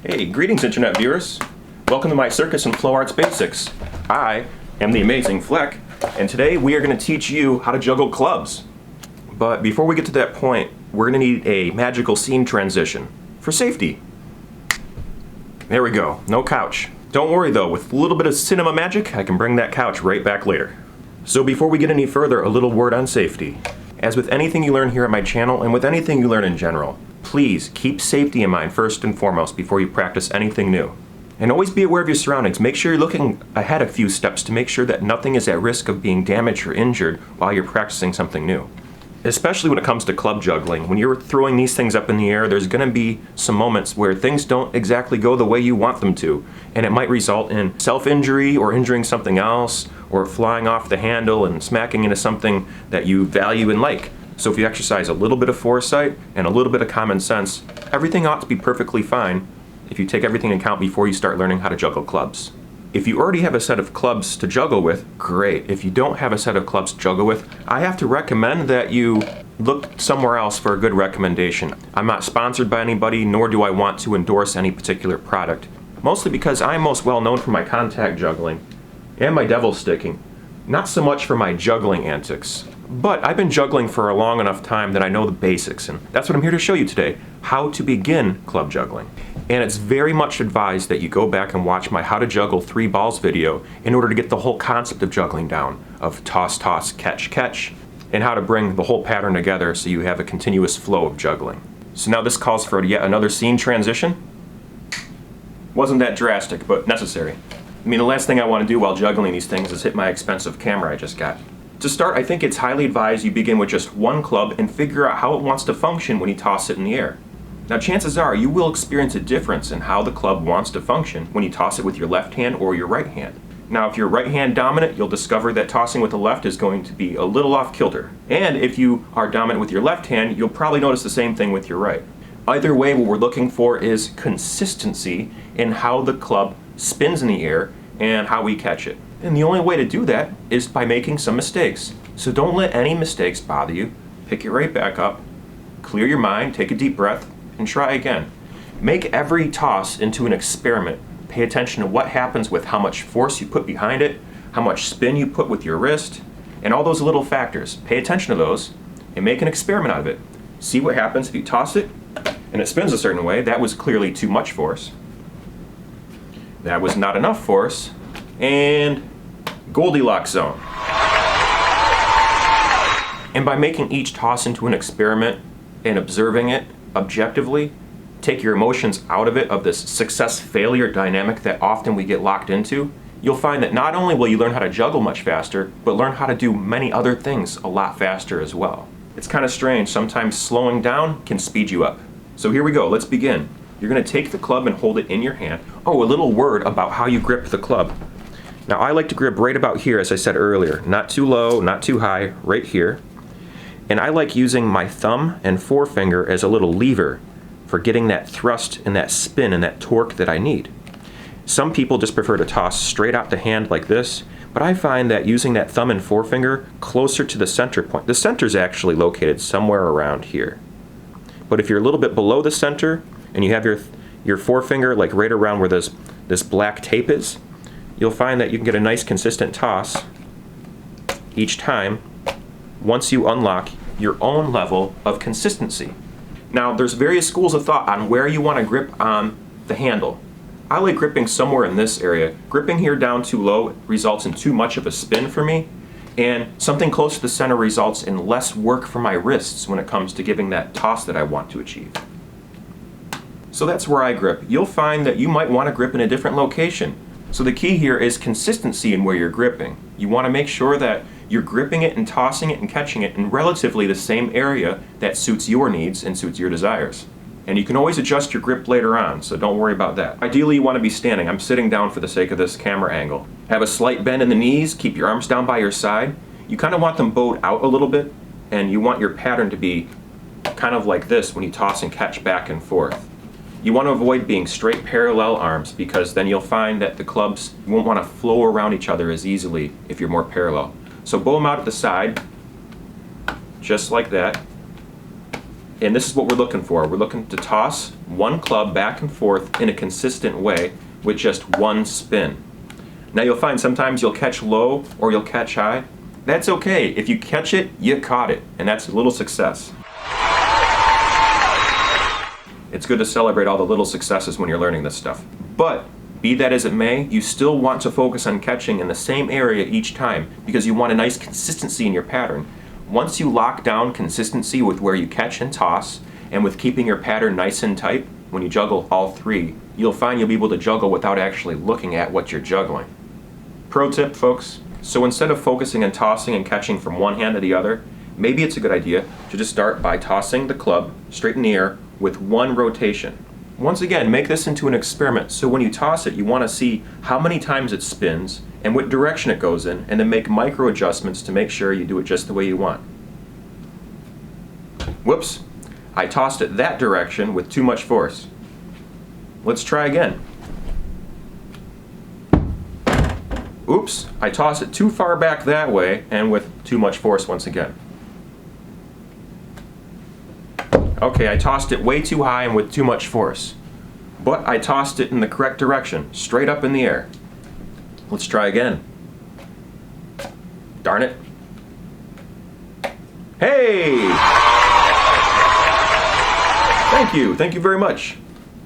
Hey, greetings internet viewers. Welcome to my Circus and Flow Arts Basics. I am the Amazing Flec, and today we are going to teach you how to juggle clubs. But before we get to that point, we're going to need a magical scene transition for safety. There we go, no couch. Don't worry though, with a little bit of cinema magic, I can bring that couch right back later. So before we get any further, a little word on safety. As with anything you learn here at my channel, and with anything you learn in general, please keep safety in mind first and foremost before you practice anything new. And always be aware of your surroundings. Make sure you're looking ahead a few steps to make sure that nothing is at risk of being damaged or injured while you're practicing something new. Especially when it comes to club juggling. When you're throwing these things up in the air, there's going to be some moments where things don't exactly go the way you want them to. And it might result in self-injury or injuring something else, or flying off the handle and smacking into something that you value and like. So if you exercise a little bit of foresight and a little bit of common sense, everything ought to be perfectly fine if you take everything into account before you start learning how to juggle clubs. If you already have a set of clubs to juggle with, great. If you don't have a set of clubs to juggle with, I have to recommend that you look somewhere else for a good recommendation. I'm not sponsored by anybody, nor do I want to endorse any particular product. Mostly because I'm most well known for my contact juggling and my devil sticking, not so much for my juggling antics. But I've been juggling for a long enough time that I know the basics, and that's what I'm here to show you today, how to begin club juggling. And it's very much advised that you go back and watch my How to Juggle 3 Balls video in order to get the whole concept of juggling down, of toss, toss, catch, catch, and how to bring the whole pattern together so you have a continuous flow of juggling. So now this calls for yet another scene transition. Wasn't that drastic, but necessary. I mean, the last thing I want to do while juggling these things is hit my expensive camera I just got. To start, I think it's highly advised you begin with just one club and figure out how it wants to function when you toss it in the air. Now chances are you will experience a difference in how the club wants to function when you toss it with your left hand or your right hand. Now if you're right hand dominant, you'll discover that tossing with the left is going to be a little off kilter. And if you are dominant with your left hand, you'll probably notice the same thing with your right. Either way, what we're looking for is consistency in how the club spins in the air and how we catch it. And the only way to do that is by making some mistakes. So don't let any mistakes bother you. Pick it right back up, clear your mind, take a deep breath, and try again. Make every toss into an experiment. Pay attention to what happens with how much force you put behind it, how much spin you put with your wrist, and all those little factors. Pay attention to those and make an experiment out of it. See what happens if you toss it and it spins a certain way. That was clearly too much force. That was not enough force. And Goldilocks zone. And by making each toss into an experiment and observing it objectively, take your emotions out of it, of this success-failure dynamic that often we get locked into, you'll find that not only will you learn how to juggle much faster, but learn how to do many other things a lot faster as well. It's kind of strange, sometimes slowing down can speed you up. So here we go, let's begin. You're going to take the club and hold it in your hand. Oh, a little word about how you grip the club. Now I like to grip right about here, as I said earlier. Not too low, not too high, right here. And I like using my thumb and forefinger as a little lever for getting that thrust and that spin and that torque that I need. Some people just prefer to toss straight out the hand like this, but I find that using that thumb and forefinger closer to the center point. The center is actually located somewhere around here. But if you're a little bit below the center and you have your forefinger like right around where this black tape is, you'll find that you can get a nice consistent toss each time once you unlock your own level of consistency. Now there's various schools of thought on where you want to grip on the handle. I like gripping somewhere in this area. Gripping here down too low results in too much of a spin for me, and something close to the center results in less work for my wrists when it comes to giving that toss that I want to achieve. So that's where I grip. You'll find that you might want to grip in a different location. So the key here is consistency in where you're gripping. You want to make sure that you're gripping it and tossing it and catching it in relatively the same area that suits your needs and suits your desires. And you can always adjust your grip later on, so don't worry about that. Ideally you want to be standing. I'm sitting down for the sake of this camera angle. Have a slight bend in the knees, keep your arms down by your side. You kind of want them bowed out a little bit, and you want your pattern to be kind of like this when you toss and catch back and forth. You want to avoid being straight parallel arms, because then you'll find that the clubs won't want to flow around each other as easily if you're more parallel. So bow them out at the side, just like that. And this is what we're looking for. We're looking to toss one club back and forth in a consistent way with just one spin. Now you'll find sometimes you'll catch low or you'll catch high. That's okay. If you catch it, you caught it, and that's a little success. It's good to celebrate all the little successes when you're learning this stuff. But be that as it may, you still want to focus on catching in the same area each time because you want a nice consistency in your pattern. Once you lock down consistency with where you catch and toss, and with keeping your pattern nice and tight, when you juggle all three, you'll find you'll be able to juggle without actually looking at what you're juggling. Pro tip, folks. So instead of focusing on tossing and catching from one hand to the other, maybe it's a good idea to just start by tossing the club straight in the air with one rotation. Once again, make this into an experiment, so when you toss it, you want to see how many times it spins and what direction it goes in, and then make micro adjustments to make sure you do it just the way you want. Whoops, I tossed it that direction with too much force. Let's try again. Oops, I tossed it too far back that way and with too much force once again. Okay, I tossed it way too high and with too much force. But I tossed it in the correct direction, straight up in the air. Let's try again. Darn it. Hey! Thank you very much.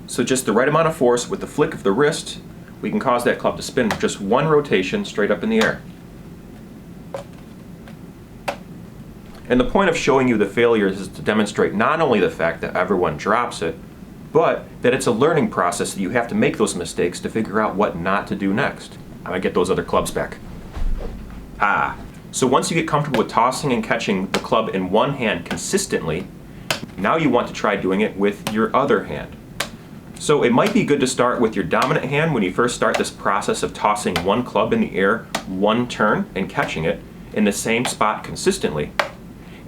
So just the right amount of force with the flick of the wrist, we can cause that club to spin with just one rotation straight up in the air. And the point of showing you the failures is to demonstrate not only the fact that everyone drops it, but that it's a learning process that you have to make those mistakes to figure out what not to do next. I'm gonna get those other clubs back. So once you get comfortable with tossing and catching the club in one hand consistently, now you want to try doing it with your other hand. So it might be good to start with your dominant hand when you first start this process of tossing one club in the air one turn and catching it in the same spot consistently.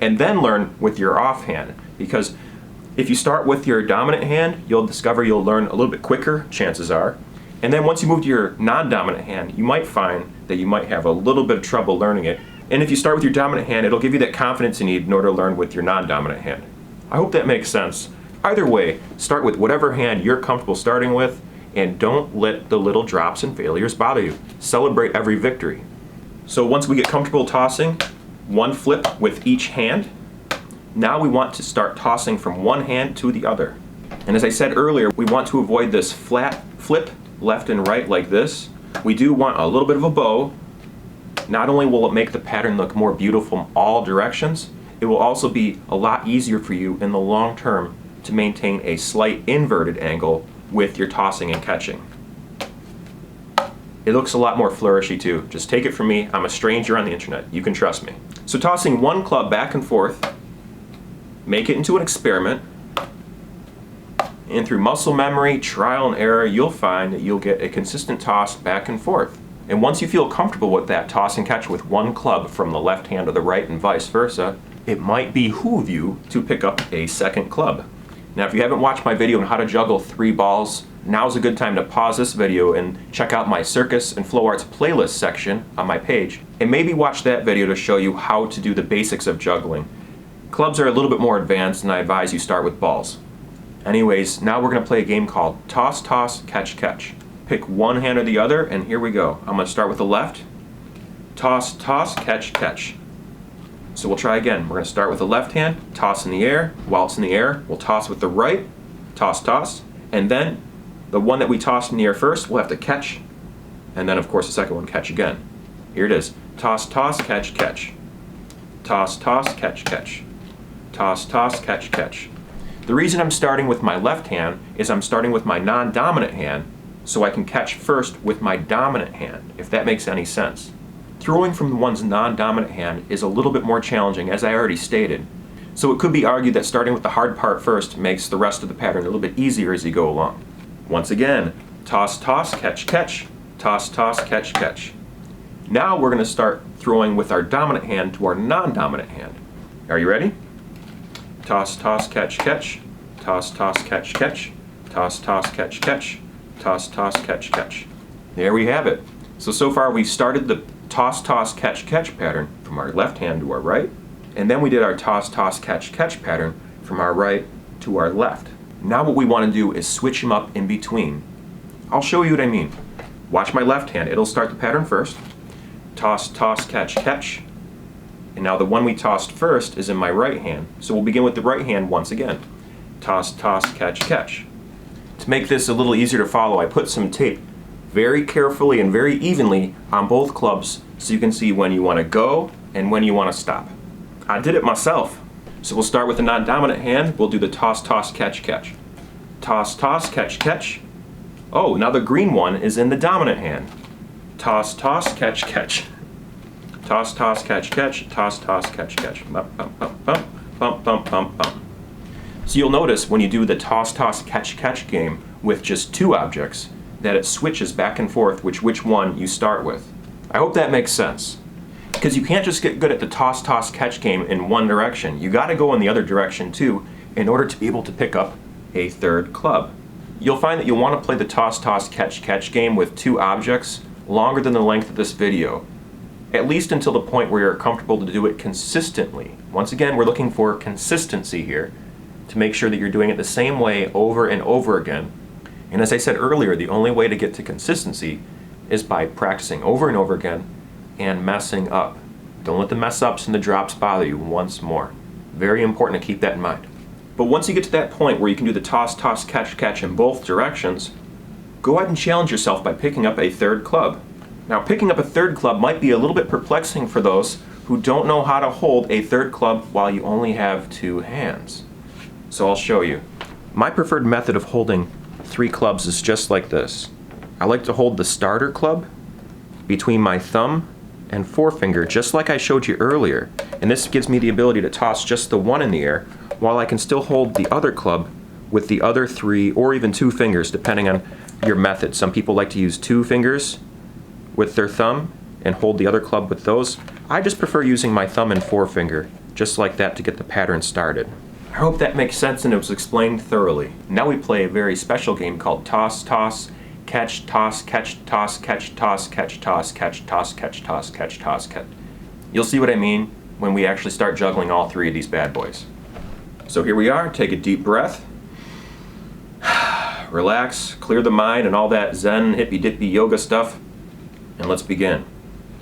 And then learn with your offhand, because if you start with your dominant hand, you'll discover you'll learn a little bit quicker, chances are. And then once you move to your non-dominant hand, you might find that you might have a little bit of trouble learning it. And if you start with your dominant hand, it'll give you that confidence you need in order to learn with your non-dominant hand. I hope that makes sense. Either way, start with whatever hand you're comfortable starting with, and don't let the little drops and failures bother you. Celebrate every victory. So once we get comfortable tossing, one flip with each hand, now we want to start tossing from one hand to the other. And as I said earlier, we want to avoid this flat flip left and right like this. We do want a little bit of a bow. Not only will it make the pattern look more beautiful in all directions, it will also be a lot easier for you in the long term to maintain a slight inverted angle with your tossing and catching. It looks a lot more flourishy too. Just take it from me, I'm a stranger on the internet. You can trust me. So tossing one club back and forth, make it into an experiment, and through muscle memory, trial and error, you'll find that you'll get a consistent toss back and forth. And once you feel comfortable with that toss and catch with one club from the left hand to the right and vice versa, it might behoove you to pick up a second club. Now if you haven't watched my video on how to juggle 3 balls, now's a good time to pause this video and check out my Circus and Flow Arts playlist section on my page, and maybe watch that video to show you how to do the basics of juggling. Clubs are a little bit more advanced, and I advise you start with balls. Anyways, now we're going to play a game called Toss, Toss, Catch, Catch. Pick one hand or the other, and here we go. I'm going to start with the left. Toss, toss, catch, catch. So we'll try again. We're going to start with the left hand, toss in the air. While it's in the air, we'll toss with the right, toss, toss, and then the one that we tossed in the air first, we'll have to catch, and then of course the second one, catch again. Here it is. Toss, toss, catch, catch. Toss, toss, catch, catch. Toss, toss, catch, catch. The reason I'm starting with my left hand is I'm starting with my non-dominant hand so I can catch first with my dominant hand, if that makes any sense. Throwing from one's non-dominant hand is a little bit more challenging, as I already stated. So it could be argued that starting with the hard part first makes the rest of the pattern a little bit easier as you go along. Once again, toss, toss, catch, catch. Toss, toss, catch, catch. Now we're going to start throwing with our dominant hand to our non-dominant hand. Are you ready? Toss, toss, catch, catch. Toss, toss, catch, catch. Toss, toss, catch, catch. Toss, toss, catch, catch. There we have it. So far we've started the toss, toss, catch, catch pattern from our left hand to our right, and then we did our toss, toss, catch, catch pattern from from our right to our left. Now what we want to do is switch them up in between. I'll show you what I mean. Watch my left hand. It'll start the pattern first. Toss, toss, catch, catch. And now the one we tossed first is in my right hand. So we'll begin with the right hand once again. Toss, toss, catch, catch. To make this a little easier to follow, I put some tape very carefully and very evenly on both clubs so you can see when you want to go and when you want to stop. I did it myself. So we'll start with the non-dominant hand. We'll do the toss, toss, catch, catch. Toss, toss, catch, catch. Oh, now the green one is in the dominant hand. Toss, toss, catch, catch. Toss, toss, catch, catch. Toss, toss, catch, catch. Bump, bump, bump, bump, bump, bump, bump, bump. So you'll notice when you do the toss, toss, catch, catch game with just two objects that it switches back and forth which one you start with. I hope that makes sense. Because you can't just get good at the toss, toss, catch game in one direction. You got to go in the other direction too in order to be able to pick up a third club. You'll find that you'll want to play the toss, toss, catch, catch game with two objects longer than the length of this video. At least until the point where you're comfortable to do it consistently. Once again, we're looking for consistency here to make sure that you're doing it the same way over and over again. And as I said earlier, the only way to get to consistency is by practicing over and over again and messing up. Don't let the mess ups and the drops bother you once more. Very important to keep that in mind. But once you get to that point where you can do the toss, toss, catch, catch in both directions, go ahead and challenge yourself by picking up a third club. Now, picking up a third club might be a little bit perplexing for those who don't know how to hold a third club while you only have two hands. So I'll show you. My preferred method of holding three clubs is just like this. I like to hold the starter club between my thumb and forefinger, just like I showed you earlier. And this gives me the ability to toss just the one in the air, while I can still hold the other club with the other three or even two fingers, depending on your method. Some people like to use two fingers with their thumb and hold the other club with those. I just prefer using my thumb and forefinger, just like that, to get the pattern started. I hope that makes sense and it was explained thoroughly. Now we play a very special game called toss, toss, catch, toss, catch, toss, catch, toss, catch, toss, catch, toss, catch, toss, catch, toss, catch. You'll see what I mean when we actually start juggling all three of these bad boys. So here we are. Take a deep breath. Relax, clear the mind and all that Zen, hippy-dippy yoga stuff. And let's begin.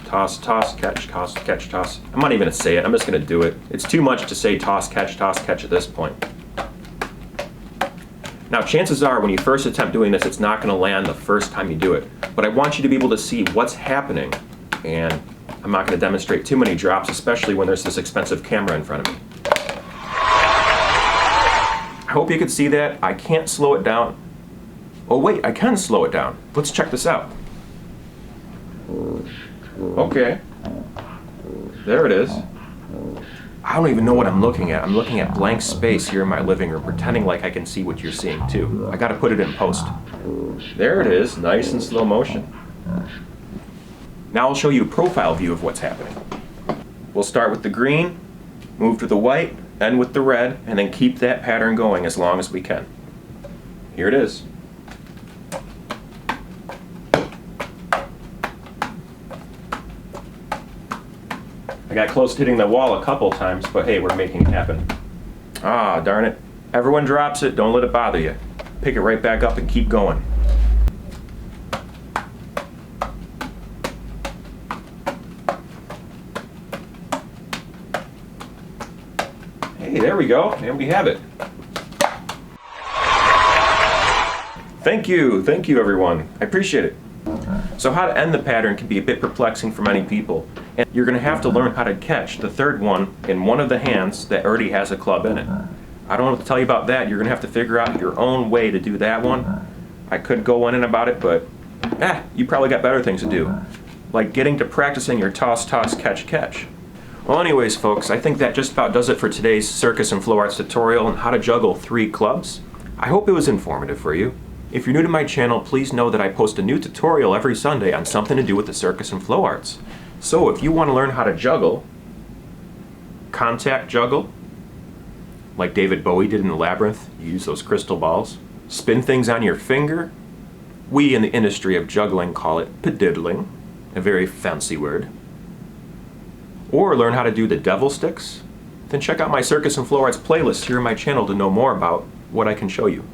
Toss, toss, catch, toss, catch, toss. I'm not even going to say it. I'm just going to do it. It's too much to say toss, catch at this point. Now, chances are when you first attempt doing this, it's not going to land the first time you do it. But I want you to be able to see what's happening. And I'm not going to demonstrate too many drops, especially when there's this expensive camera in front of me. I hope you can see that. I can't slow it down. Oh wait, I can slow it down. Let's check this out. Okay. There it is. I don't even know what I'm looking at. I'm looking at blank space here in my living room, pretending like I can see what you're seeing too. I gotta put it in post. There it is, nice and slow motion. Now I'll show you a profile view of what's happening. We'll start with the green, move to the white, end with the red, and then keep that pattern going as long as we can. Here it is. I got close to hitting the wall a couple times, but hey, we're making it happen. Ah, darn it. Everyone drops it, don't let it bother you. Pick it right back up and keep going. Hey, there we go, and we have it. Thank you everyone. I appreciate it. So how to end the pattern can be a bit perplexing for many people. And you're going to have to learn how to catch the third one in one of the hands that already has a club in it. I don't know what to tell you about that. You're going to have to figure out your own way to do that one. I could go on in about it, but you probably got better things to do. Like getting to practicing your toss, toss, catch, catch. Well anyways folks, I think that just about does it for today's Circus and Flow Arts tutorial on how to juggle 3 clubs. I hope it was informative for you. If you're new to my channel, please know that I post a new tutorial every Sunday on something to do with the circus and flow arts. So if you want to learn how to juggle, contact juggle, like David Bowie did in the Labyrinth, you use those crystal balls, spin things on your finger, we in the industry of juggling call it pediddling, a very fancy word, or learn how to do the devil sticks, then check out my Circus and Flow Arts playlist here on my channel to know more about what I can show you.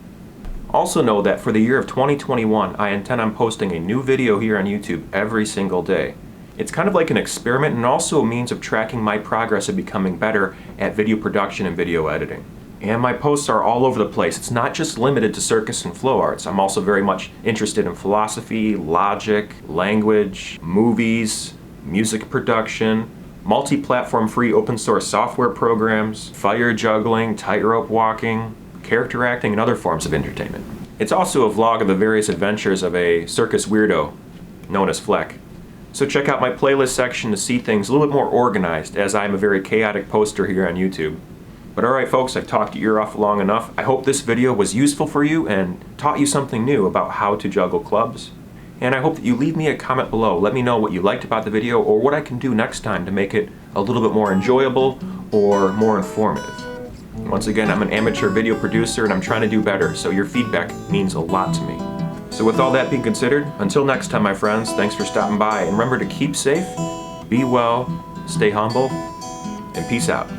Also know that for the year of 2021, I intend on posting a new video here on YouTube every single day. It's kind of like an experiment and also a means of tracking my progress of becoming better at video production and video editing. And my posts are all over the place. It's not just limited to Circus and Flow Arts. I'm also very much interested in philosophy, logic, language, movies, music production, multi-platform free open source software programs, fire juggling, tightrope walking, character acting, and other forms of entertainment. It's also a vlog of the various adventures of a circus weirdo known as Flec. So check out my playlist section to see things a little bit more organized, as I'm a very chaotic poster here on YouTube. But alright folks, I've talked your ear off long enough. I hope this video was useful for you and taught you something new about how to juggle clubs. And I hope that you leave me a comment below. Let me know what you liked about the video or what I can do next time to make it a little bit more enjoyable or more informative. Once again, I'm an amateur video producer and I'm trying to do better, so your feedback means a lot to me. So with all that being considered, until next time my friends, thanks for stopping by, and remember to keep safe, be well, stay humble, and peace out.